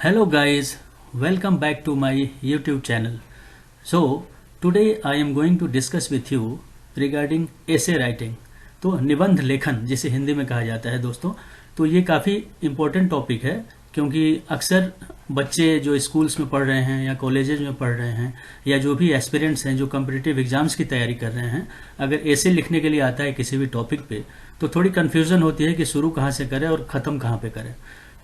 Hello guys, welcome back to my YouTube channel. So today I am going to discuss with you regarding essay writing. तो निबंध लेखन जिसे हिंदी में कहा जाता है दोस्तों, तो ये काफ़ी इम्पोर्टेंट टॉपिक है क्योंकि अक्सर बच्चे जो स्कूल्स में पढ़ रहे हैं या कॉलेजेज में पढ़ रहे हैं या जो भी एस्पिरेंट्स हैं जो कॉम्पिटिटिव एग्जाम्स की तैयारी कर रहे हैं, अगर ऐसे लिखने के लिए आता है किसी भी टॉपिक पे तो थोड़ी कन्फ्यूज़न होती है कि शुरू कहाँ से करें और ख़त्म कहाँ पे करें।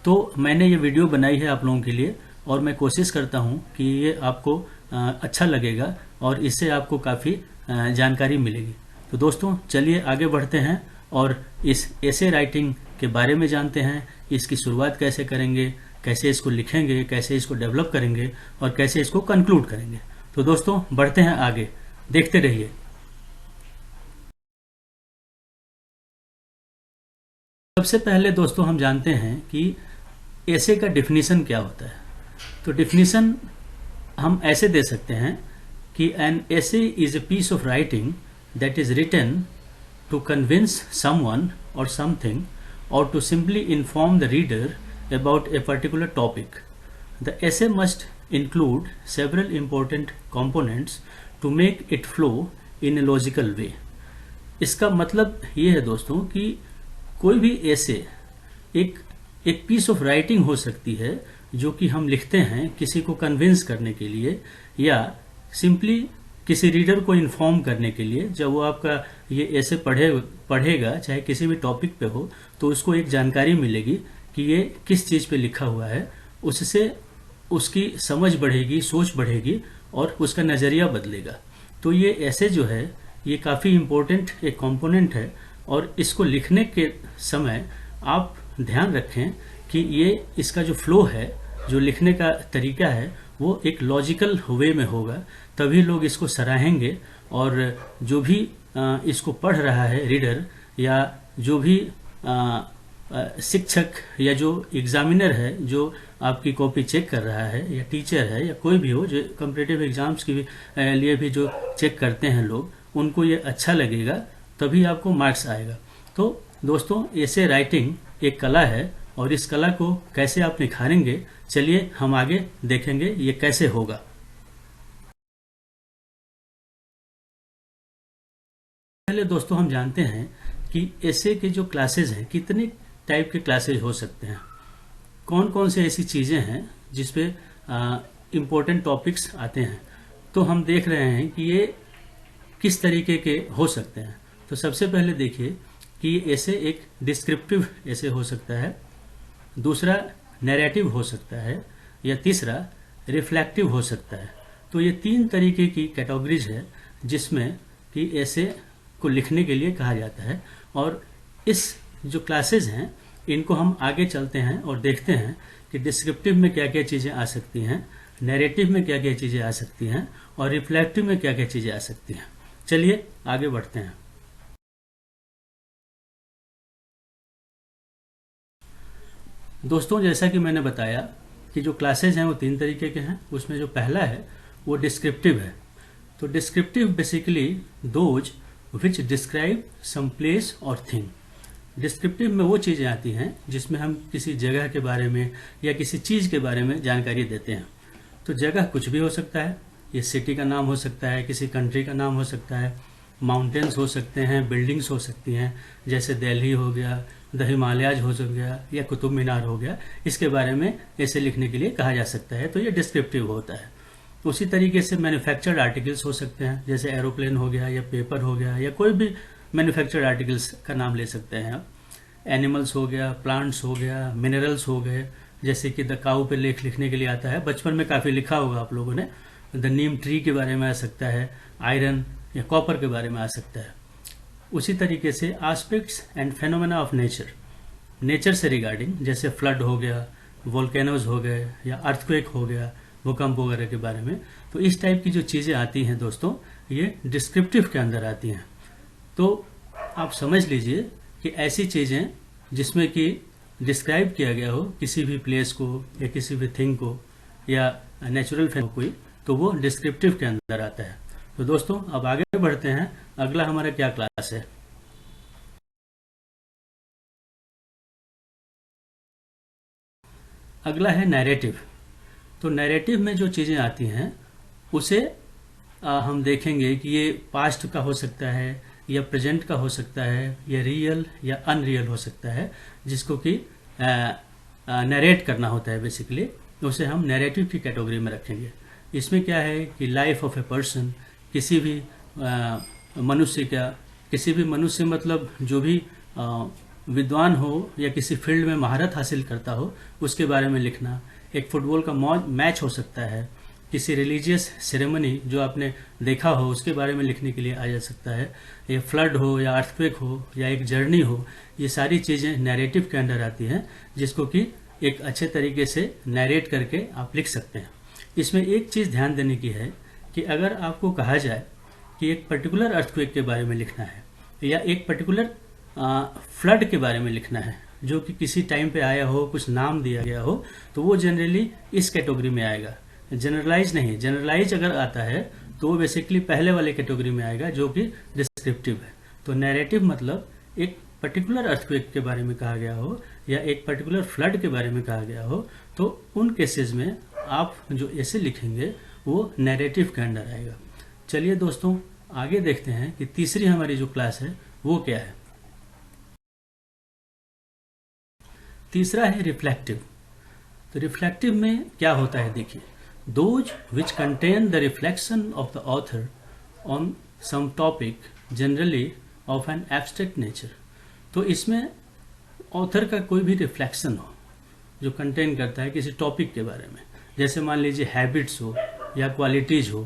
तो मैंने ये वीडियो बनाई है आप लोगों के लिए और मैं कोशिश करता हूँ कि ये आपको अच्छा लगेगा और इससे आपको काफ़ी जानकारी मिलेगी। तो दोस्तों चलिए आगे बढ़ते हैं और इस एसे राइटिंग के बारे में जानते हैं। इसकी शुरुआत कैसे करेंगे, कैसे इसको लिखेंगे, कैसे इसको डेवलप करेंगे और कैसे इसको कंक्लूड करेंगे। तो दोस्तों बढ़ते हैं आगे, देखते रहिए। सबसे पहले दोस्तों हम जानते हैं कि एसे का डिफिनीशन क्या होता है। तो डिफिनीशन हम ऐसे दे सकते हैं कि an essay is a piece of writing that is written to convince someone or something or to simply inform the reader about a particular topic. The essay must include several important components to make it flow in a logical way। इसका मतलब ये है दोस्तों कि कोई भी ऐसे एक पीस ऑफ राइटिंग हो सकती है जो कि हम लिखते हैं किसी को कन्विंस करने के लिए या सिंपली किसी रीडर को इन्फॉर्म करने के लिए। जब वो आपका ये ऐसे पढ़ेगा चाहे किसी भी टॉपिक पे हो तो उसको एक जानकारी मिलेगी कि ये किस चीज़ पे लिखा हुआ है, उससे उसकी समझ बढ़ेगी, सोच बढ़ेगी और उसका नज़रिया बदलेगा। तो ये ऐसे जो है ये काफ़ी इम्पोर्टेंट एक कंपोनेंट है और इसको लिखने के समय आप ध्यान रखें कि ये इसका जो फ्लो है, जो लिखने का तरीका है वो एक लॉजिकल वे में होगा, तभी लोग इसको सराहेंगे और जो भी इसको पढ़ रहा है रीडर या जो भी शिक्षक या जो एग्जामिनर है जो आपकी कॉपी चेक कर रहा है या टीचर है या कोई भी हो जो कॉम्पिटिटिव एग्जाम्स के लिए भी जो चेक करते हैं लोग, उनको ये अच्छा लगेगा तभी आपको मार्क्स आएगा। तो दोस्तों ऐसे राइटिंग एक कला है और इस कला को कैसे आप निखारेंगे, चलिए हम आगे देखेंगे ये कैसे होगा। पहले दोस्तों हम जानते हैं कि ऐसे के जो क्लासेस हैं कितने टाइप के क्लासेस हो सकते हैं, कौन कौन से ऐसी चीज़ें हैं जिसपे इम्पोर्टेंट टॉपिक्स आते हैं। तो हम देख रहे हैं कि ये किस तरीके के हो सकते हैं। तो सबसे पहले देखिए कि ऐसे एक डिस्क्रिप्टिव ऐसे हो सकता है, दूसरा नैरेटिव हो सकता है या तीसरा रिफ्लेक्टिव हो सकता है। तो ये तीन तरीके की कैटेगरीज है जिसमें कि ऐसे को लिखने के लिए कहा जाता है। और इस जो क्लासेस हैं इनको हम आगे चलते हैं और देखते हैं कि डिस्क्रिप्टिव में क्या क्या चीज़ें आ सकती हैं, नैरेटिव में क्या क्या चीज़ें आ सकती हैं और रिफ्लेक्टिव में क्या क्या चीज़ें आ सकती हैं। चलिए आगे बढ़ते हैं। दोस्तों जैसा कि मैंने बताया कि जो क्लासेज हैं वो तीन तरीके के हैं। उसमें जो पहला है वो डिस्क्रिप्टिव है। तो descriptive basically those which describe some place or thing. Descriptive में वो चीज़ें आती हैं जिसमें हम किसी जगह के बारे में या किसी चीज़ के बारे में जानकारी देते हैं। तो जगह कुछ भी हो सकता है, ये सिटी का नाम हो सकता है, किसी कंट्री का नाम हो सकता है, माउंटेन्स हो सकते हैं, बिल्डिंग्स हो सकती हैं जैसे दिल्ली हो गया, द हिमालयाज हो गया या कुतुब मीनार हो गया। इसके बारे में ऐसे लिखने के लिए कहा जा सकता है, तो ये डिस्क्रिप्टिव होता है। उसी तरीके से मैन्युफैक्चर्ड आर्टिकल्स हो सकते हैं जैसे एरोप्लेन हो गया या पेपर हो गया या कोई भी मैन्युफैक्चर्ड आर्टिकल्स का नाम ले सकते हैं आप। एनिमल्स हो गया, प्लांट्स हो गया, मिनरल्स हो गए जैसे कि द काऊ पे लेख लिखने के लिए आता है, बचपन में काफ़ी लिखा होगा आप लोगों ने। द नीम ट्री के बारे में आ सकता है, आयरन या कॉपर के बारे में आ सकता है। उसी तरीके से aspects and phenomena of nature, nature से रिगार्डिंग जैसे फ्लड हो गया, वोल्केनोज हो गए या अर्थक्वेक हो गया, भूकंप वगैरह के बारे में। तो इस टाइप की जो चीज़ें आती हैं दोस्तों ये डिस्क्रिप्टिव के अंदर आती हैं। तो आप समझ लीजिए कि ऐसी चीज़ें जिसमें कि डिस्क्राइब किया गया हो किसी भी प्लेस को या किसी भी थिंग को या नेचुरल फेनोमेना कोई, तो वो डिस्क्रिप्टिव के अंदर आता है। तो दोस्तों अब आगे बढ़ते हैं, अगला हमारा क्या क्लास है। अगला है नैरेटिव। तो नैरेटिव में जो चीज़ें आती हैं उसे हम देखेंगे कि ये पास्ट का हो सकता है या प्रेजेंट का हो सकता है या रियल या अनरियल हो सकता है, जिसको कि नरेट करना होता है बेसिकली, उसे हम नैरेटिव की कैटेगरी में रखेंगे। इसमें क्या है कि लाइफ ऑफ ए पर्सन, किसी भी मनुष्य का, किसी भी मनुष्य मतलब जो भी विद्वान हो या किसी फील्ड में महारत हासिल करता हो उसके बारे में लिखना। एक फुटबॉल का मैच हो सकता है, किसी रिलीजियस सेरेमनी जो आपने देखा हो उसके बारे में लिखने के लिए आ जा सकता है, या फ्लड हो या अर्थक्वेक हो या एक जर्नी हो। ये सारी चीज़ें नैरेटिव के अंडर आती हैं, जिसको कि एक अच्छे तरीके से नैरेट करके आप लिख सकते हैं। इसमें एक चीज़ ध्यान देने की है कि अगर आपको कहा जाए कि एक पर्टिकुलर अर्थक्वेक के बारे में लिखना है या एक पर्टिकुलर फ्लड के बारे में लिखना है जो कि किसी टाइम पे आया हो, कुछ नाम दिया गया हो, तो वो जनरली इस कैटेगरी में आएगा। जनरलाइज नहीं, जनरलाइज अगर आता है तो वो बेसिकली पहले वाले कैटेगरी में आएगा जो कि डिस्क्रिप्टिव है। तो नैरेटिव मतलब एक पर्टिकुलर अर्थक्वेक के बारे में कहा गया हो या एक पर्टिकुलर फ्लड के बारे में कहा गया हो, तो उन केसेस में आप जो ऐसे लिखेंगे वो नैरेटिव के अंडर आएगा। चलिए दोस्तों आगे देखते हैं कि तीसरी हमारी जो क्लास है वो क्या है। तीसरा है रिफ्लेक्टिव। तो रिफ्लेक्टिव में क्या होता है देखिए, those which contain the reflection of the author on some topic generally of an abstract nature. तो इसमें ऑथर का कोई भी रिफ्लेक्शन हो जो कंटेन करता है किसी टॉपिक के बारे में, जैसे मान लीजिए हैबिट्स हो या क्वालिटीज हो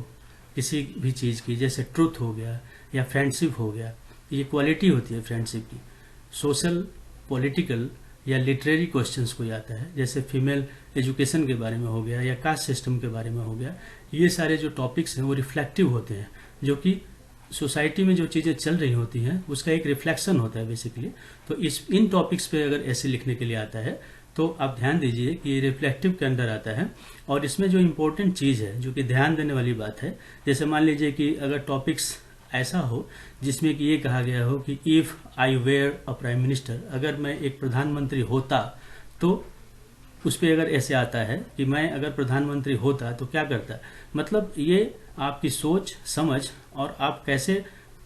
किसी भी चीज़ की, जैसे ट्रूथ हो गया या फ्रेंडशिप हो गया, ये क्वालिटी होती है फ्रेंडशिप की। सोशल, पॉलिटिकल या लिटरेरी क्वेश्चंस कोई आता है, जैसे फीमेल एजुकेशन के बारे में हो गया या कास्ट सिस्टम के बारे में हो गया। ये सारे जो टॉपिक्स हैं वो रिफ्लेक्टिव होते हैं, जो कि सोसाइटी में जो चीज़ें चल रही होती हैं उसका एक रिफ्लेक्शन होता है बेसिकली। तो इन टॉपिक्स पे अगर ऐसे लिखने के लिए आता है तो आप ध्यान दीजिए कि ये रिफ्लेक्टिव के अंदर आता है। और इसमें जो इम्पोर्टेंट चीज़ है, जो कि ध्यान देने वाली बात है, जैसे मान लीजिए कि अगर टॉपिक्स ऐसा हो जिसमें कि ये कहा गया हो कि if I were a prime minister, अगर मैं एक प्रधानमंत्री होता, तो उस पर अगर ऐसे आता है कि मैं अगर प्रधानमंत्री होता तो क्या करता, मतलब ये आपकी सोच समझ और आप कैसे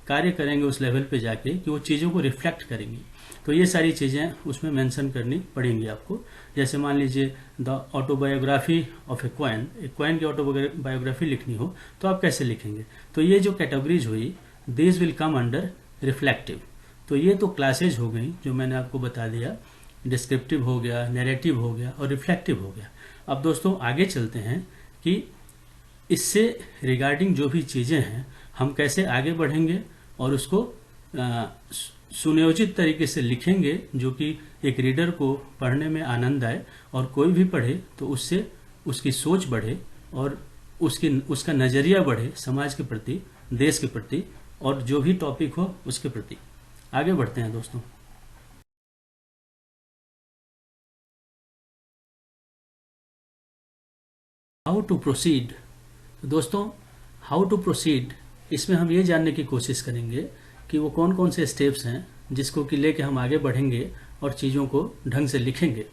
कार्य करेंगे उस लेवल पे जाके कि वो चीज़ों को रिफ्लेक्ट करेंगी। तो ये सारी चीज़ें उसमें मेंशन करनी पड़ेंगी आपको। जैसे मान लीजिए the autobiography of A coin की ऑटोबायोग्राफी लिखनी हो तो आप कैसे लिखेंगे। तो ये जो कैटेगरीज हुई, this will come under reflective. तो ये तो क्लासेज हो गई जो मैंने आपको बता दिया, डिस्क्रिप्टिव हो गया, नैरेटिव हो गया और रिफ्लेक्टिव हो गया। अब दोस्तों आगे चलते हैं कि इससे रिगार्डिंग जो भी चीज़ें हैं हम कैसे आगे बढ़ेंगे और उसको सुनियोजित तरीके से लिखेंगे, जो कि एक रीडर को पढ़ने में आनंद आए और कोई भी पढ़े तो उससे उसकी सोच बढ़े और उसका नज़रिया बढ़े समाज के प्रति, देश के प्रति और जो भी टॉपिक हो उसके प्रति। आगे बढ़ते हैं दोस्तों। How to proceed. दोस्तों हाउ टू प्रोसीड, इसमें हम ये जानने की कोशिश करेंगे कि वो कौन कौन से स्टेप्स हैं जिसको कि लेके हम आगे बढ़ेंगे और चीज़ों को ढंग से लिखेंगे।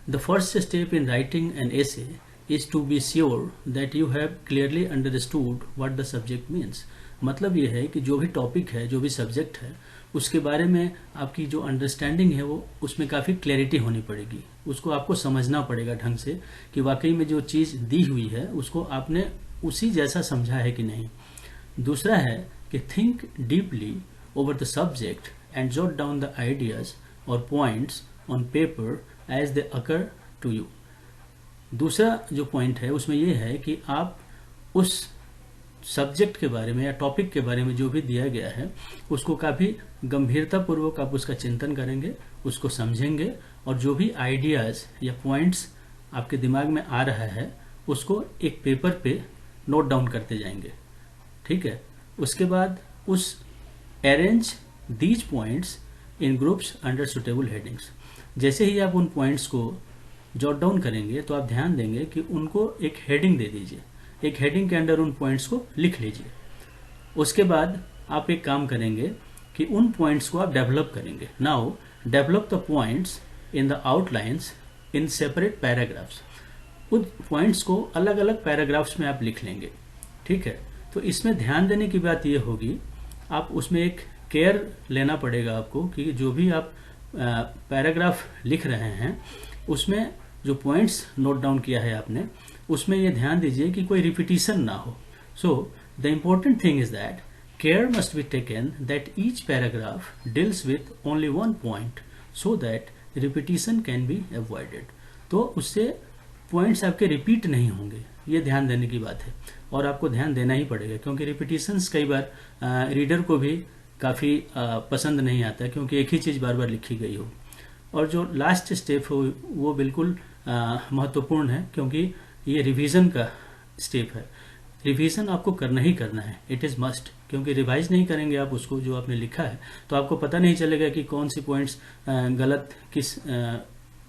The first step in writing an essay is to be sure that you have clearly understood what the subject means. मतलब ये है कि जो भी टॉपिक है, जो भी सब्जेक्ट है, उसके बारे में आपकी जो अंडरस्टैंडिंग है वो उसमें काफ़ी क्लैरिटी होनी पड़ेगी। उसको आपको समझना पड़ेगा ढंग से कि वाकई में जो चीज़ दी हुई है उसको आपने उसी जैसा समझा है कि नहीं। दूसरा है कि think deeply over the subject and jot down the ideas और points on paper as they occur to you. दूसरा जो पॉइंट है उसमें यह है कि आप उस सब्जेक्ट के बारे में या टॉपिक के बारे में जो भी दिया गया है उसको काफ़ी गंभीरतापूर्वक आप उसका चिंतन करेंगे, उसको समझेंगे और जो भी आइडियाज़ या पॉइंट्स आपके दिमाग में आ रहा है उसको एक पेपर पे नोट डाउन करते जाएंगे। ठीक है, उसके बाद उस arrange these points in groups under suitable headings. जैसे ही आप उन पॉइंट्स को जॉट डाउन करेंगे तो आप ध्यान देंगे कि उनको एक हेडिंग दे दीजिए, एक हेडिंग के अंडर उन पॉइंट्स को लिख लीजिए। उसके बाद आप एक काम करेंगे कि उन पॉइंट्स को आप डेवलप करेंगे। Now develop the points in the outlines in separate paragraphs. उन पॉइंट्स को अलग अलग पैराग्राफ्स में आप लिख लेंगे, ठीक है। तो इसमें ध्यान देने की बात यह होगी, आप उसमें एक केयर लेना पड़ेगा आपको कि जो भी आप पैराग्राफ लिख रहे हैं उसमें जो पॉइंट्स नोट डाउन किया है आपने, उसमें ये ध्यान दीजिए कि कोई रिपीटिशन ना हो। So the important thing is that care must be taken that each paragraph deals with only one point so that repetition can be avoided. तो उससे पॉइंट्स आपके रिपीट नहीं होंगे, ये ध्यान देने की बात है। और आपको ध्यान देना ही पड़ेगा क्योंकि रिपीटिशंस कई बार रीडर को भी काफ़ी पसंद नहीं आता है क्योंकि एक ही चीज़ बार बार लिखी गई हो। और जो लास्ट स्टेप हो वो बिल्कुल महत्वपूर्ण है क्योंकि ये रिवीजन का स्टेप है। रिवीजन आपको करना ही करना है, इट इज़ मस्ट, क्योंकि रिवाइज नहीं करेंगे आप उसको जो आपने लिखा है तो आपको पता नहीं चलेगा कि कौन सी पॉइंट्स गलत किस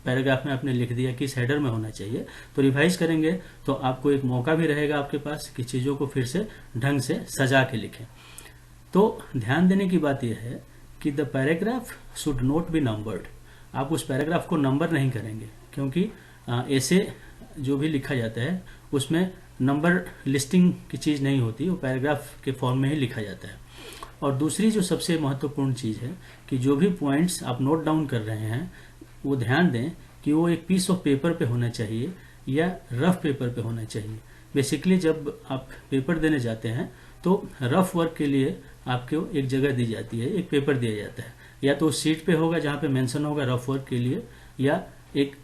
पैराग्राफ में आपने लिख दिया, किस हेडर में होना चाहिए। तो रिवाइज करेंगे तो आपको एक मौका भी रहेगा आपके पास कि चीज़ों को फिर से ढंग से सजा के लिखें। तो ध्यान देने की बात यह है कि the paragraph should not be numbered. आप उस पैराग्राफ को नंबर नहीं करेंगे क्योंकि ऐसे जो भी लिखा जाता है उसमें नंबर लिस्टिंग की चीज़ नहीं होती, वो पैराग्राफ के फॉर्म में ही लिखा जाता है। और दूसरी जो सबसे महत्वपूर्ण चीज़ है कि जो भी पॉइंट्स आप नोट डाउन कर रहे हैं वो ध्यान दें कि वो एक पीस ऑफ पेपर पे होना चाहिए या रफ पेपर पे होना चाहिए। बेसिकली जब आप पेपर देने जाते हैं तो रफ वर्क के लिए आपको एक जगह दी जाती है, एक पेपर दिया जाता है, या तो सीट पे होगा जहाँ पे मेंशन होगा रफ वर्क के लिए, या एक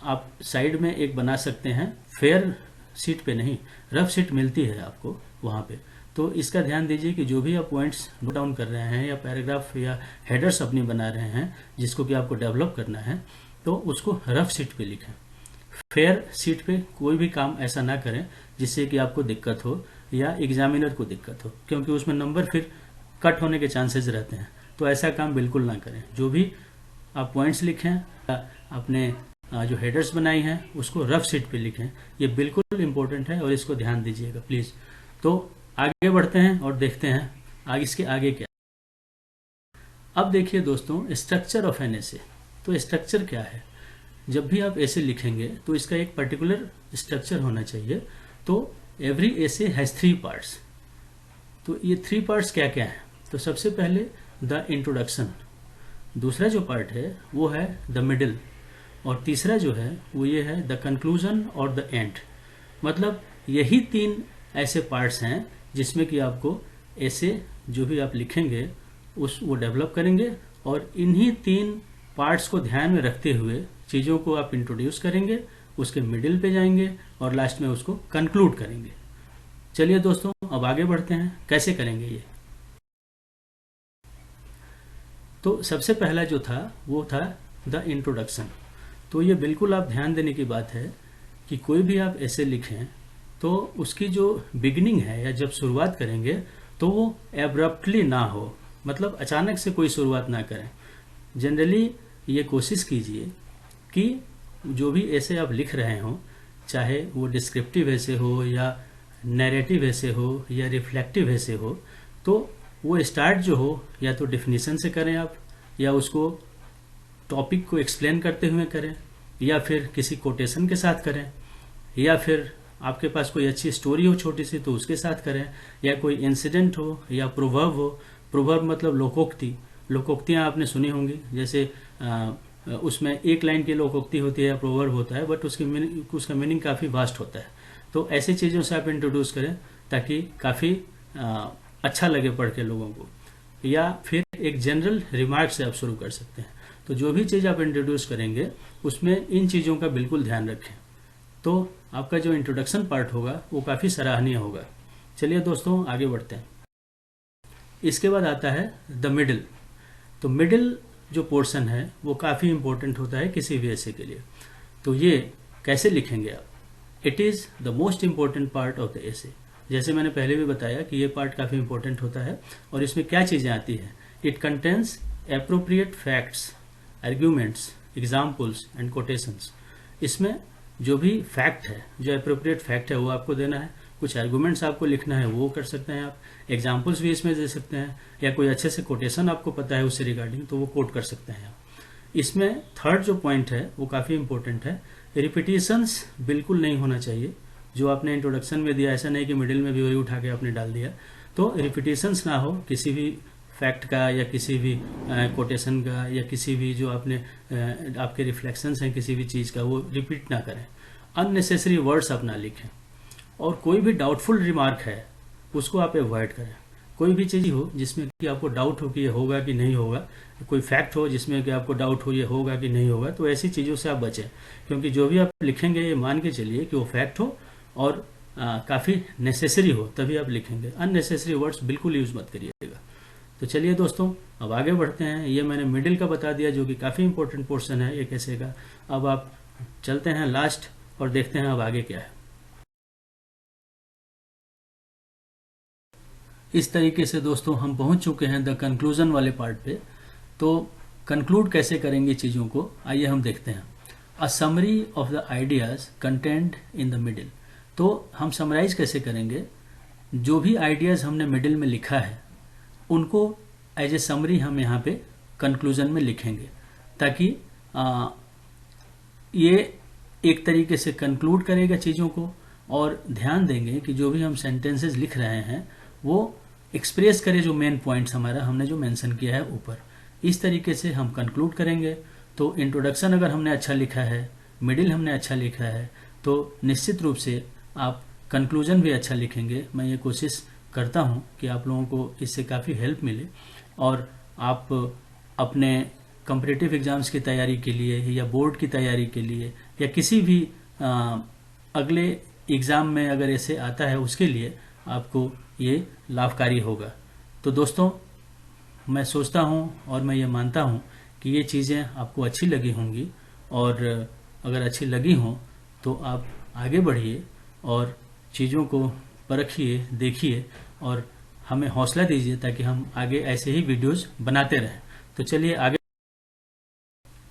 आप साइड में एक बना सकते हैं, फेयर सीट पे नहीं, रफ सीट मिलती है आपको वहाँ पे। तो इसका ध्यान दीजिए कि जो भी आप पॉइंट्स नोट डाउन कर रहे हैं या पैराग्राफ या हेडर्स अपनी बना रहे हैं जिसको कि आपको डेवलप करना है तो उसको रफ सीट पे लिखें। फेयर सीट पे कोई भी काम ऐसा ना करें जिससे कि आपको दिक्कत हो या एग्जामिनर को दिक्कत हो, क्योंकि उसमें नंबर फिर कट होने के चांसेस रहते हैं। तो ऐसा काम बिल्कुल ना करें। जो भी आप पॉइंट्स लिखें, अपने जो हेडर्स बनाई हैं उसको रफ सीट पे लिखें, ये बिल्कुल इंपॉर्टेंट है और इसको ध्यान दीजिएगा प्लीज़। तो आगे बढ़ते हैं और देखते हैं आगे इसके आगे क्या। अब देखिए दोस्तों, स्ट्रक्चर ऑफ एन एसे। तो स्ट्रक्चर क्या है? जब भी आप एसे लिखेंगे तो इसका एक पर्टिकुलर स्ट्रक्चर होना चाहिए। तो एवरी एसे हैज 3 पार्ट्स। तो ये 3 पार्ट्स क्या क्या है? तो सबसे पहले द इंट्रोडक्शन, दूसरा जो पार्ट है वो है द मिडिल, और तीसरा जो है वो ये है द कंक्लूजन और द एंड। मतलब यही 3 ऐसे पार्ट्स हैं जिसमें कि आपको ऐसे जो भी आप लिखेंगे वो डेवलप करेंगे, और इन्हीं 3 पार्ट्स को ध्यान में रखते हुए चीज़ों को आप इंट्रोड्यूस करेंगे, उसके मिडिल पे जाएंगे और लास्ट में उसको कंक्लूड करेंगे। चलिए दोस्तों, अब आगे बढ़ते हैं, कैसे करेंगे ये। तो सबसे पहला जो था वो था द इंट्रोडक्शन। तो ये बिल्कुल आप ध्यान देने की बात है कि कोई भी आप ऐसे लिखें तो उसकी जो बिगिनिंग है या जब शुरुआत करेंगे तो वो एब्रप्टली ना हो, मतलब अचानक से कोई शुरुआत ना करें। जनरली ये कोशिश कीजिए कि जो भी ऐसे आप लिख रहे हो, चाहे वो डिस्क्रिप्टिव ऐसे हो या नैरेटिव ऐसे हो या रिफ्लेक्टिव ऐसे हो, तो वो स्टार्ट जो हो या तो डेफिनेशन से करें आप, या उसको टॉपिक को एक्सप्लेन करते हुए करें, या फिर किसी कोटेशन के साथ करें, या फिर आपके पास कोई अच्छी स्टोरी हो छोटी सी तो उसके साथ करें, या कोई इंसिडेंट हो या प्रोवर्ब हो। प्रोवर्ब मतलब लोकोक्ति। लोकोक्तियाँ आपने सुनी होंगी, जैसे उसमें एक लाइन की लोकोक्ति होती है या प्रोवर्ब होता है, बट उसका मीनिंग काफ़ी वास्ट होता है। तो ऐसी चीज़ों से आप इंट्रोड्यूस करें ताकि काफ़ी अच्छा लगे पढ़ के लोगों को, या फिर एक जनरल रिमार्क से आप शुरू कर सकते हैं। तो जो भी चीज़ आप इंट्रोड्यूस करेंगे उसमें इन चीज़ों का बिल्कुल ध्यान रखें, तो आपका जो इंट्रोडक्शन पार्ट होगा वो काफ़ी सराहनीय होगा। चलिए दोस्तों, आगे बढ़ते हैं। इसके बाद आता है द मिडिल। तो मिडिल जो पोर्शन है वो काफ़ी इंपॉर्टेंट होता है किसी भी ऐसे के लिए। तो ये कैसे लिखेंगे आप? It is the most important part of the essay. जैसे मैंने पहले भी बताया कि ये पार्ट काफ़ी इंपॉर्टेंट होता है, और इसमें क्या चीज़ें आती हैं? It contains appropriate facts, arguments, examples and quotations. इसमें जो भी फैक्ट है, जो एप्रोप्रिएट फैक्ट है वो आपको देना है, कुछ आर्गूमेंट्स आपको लिखना है वो कर सकते हैं आप, एग्जाम्पल्स भी इसमें दे सकते हैं, या कोई अच्छे से कोटेशन आपको पता है उससे रिगार्डिंग तो वो कोट कर सकते हैं आप। इसमें थर्ड जो पॉइंट है वो काफ़ी इंपॉर्टेंट है, रिपीटिशंस बिल्कुल नहीं होना चाहिए। जो आपने इंट्रोडक्शन में दिया, ऐसा नहीं कि मिडिल में भी वही उठा के आपने डाल दिया, तो रिपीटिशंस ना हो किसी भी फैक्ट का या किसी भी कोटेशन का या किसी भी जो आपने आपके रिफ्लेक्शंस हैं किसी भी चीज़ का, वो रिपीट ना करें। अननेसेसरी वर्ड्स आप ना लिखें, और कोई भी डाउटफुल रिमार्क है उसको आप अवॉइड करें। कोई भी चीज़ हो जिसमें कि आपको डाउट हो कि ये होगा कि नहीं होगा, कोई फैक्ट हो जिसमें कि आपको डाउट हो ये होगा कि नहीं होगा, तो ऐसी चीज़ों से आप बचें, क्योंकि जो भी आप लिखेंगे ये मान के चलिए कि वो फैक्ट हो और काफ़ी नेसेसरी हो, तभी आप लिखेंगे। अननेसेसरी वर्ड्स बिल्कुल यूज़ मत करिएगा। तो चलिए दोस्तों, अब आगे बढ़ते हैं। ये मैंने मिडिल का बता दिया जो कि काफ़ी इंपॉर्टेंट पोर्शन है एक ऐसे का। अब आप चलते हैं लास्ट और देखते हैं अब आगे क्या है। इस तरीके से दोस्तों हम पहुंच चुके हैं द कंक्लूजन वाले पार्ट पे। तो कंक्लूड कैसे करेंगे चीज़ों को, आइए हम देखते हैं। A summary of the ideas content in the middle. तो हम समराइज कैसे करेंगे, जो भी आइडियाज हमने मिडिल में लिखा है उनको एज ए समरी हम यहाँ पे कंक्लूजन में लिखेंगे, ताकि ये एक तरीके से कंक्लूड करेगा चीज़ों को, और ध्यान देंगे कि जो भी हम सेंटेंसेस लिख रहे हैं वो एक्सप्रेस करे जो मेन पॉइंट्स हमारा हमने जो मेंशन किया है ऊपर। इस तरीके से हम कंक्लूड करेंगे। तो इंट्रोडक्शन अगर हमने अच्छा लिखा है, मिडिल हमने अच्छा लिखा है, तो निश्चित रूप से आप कंक्लूजन भी अच्छा लिखेंगे। मैं ये कोशिश करता हूँ कि आप लोगों को इससे काफ़ी हेल्प मिले, और आप अपने कॉम्पिटिटिव एग्जाम्स की तैयारी के लिए या बोर्ड की तैयारी के लिए या किसी भी अगले एग्ज़ाम में अगर ऐसे आता है उसके लिए आपको ये लाभकारी होगा। तो दोस्तों, मैं सोचता हूँ और मैं ये मानता हूँ कि ये चीज़ें आपको अच्छी लगी होंगी, और अगर अच्छी लगी हों तो आप आगे बढ़िए और चीज़ों को परखिए, देखिए और हमें हौसला दीजिए ताकि हम आगे ऐसे ही वीडियोस बनाते रहें। तो चलिए आगे।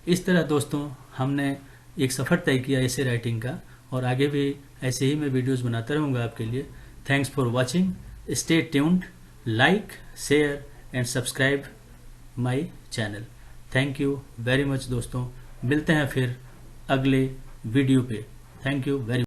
इस तरह दोस्तों हमने एक सफ़र तय किया ऐसे राइटिंग का, और आगे भी ऐसे ही मैं वीडियोस बनाता रहूँगा आपके लिए। Thanks for watching, stay tuned, like, share and subscribe my channel. Thank you very much दोस्तों, मिलते हैं फिर अगले वीडियो पे। Thank you very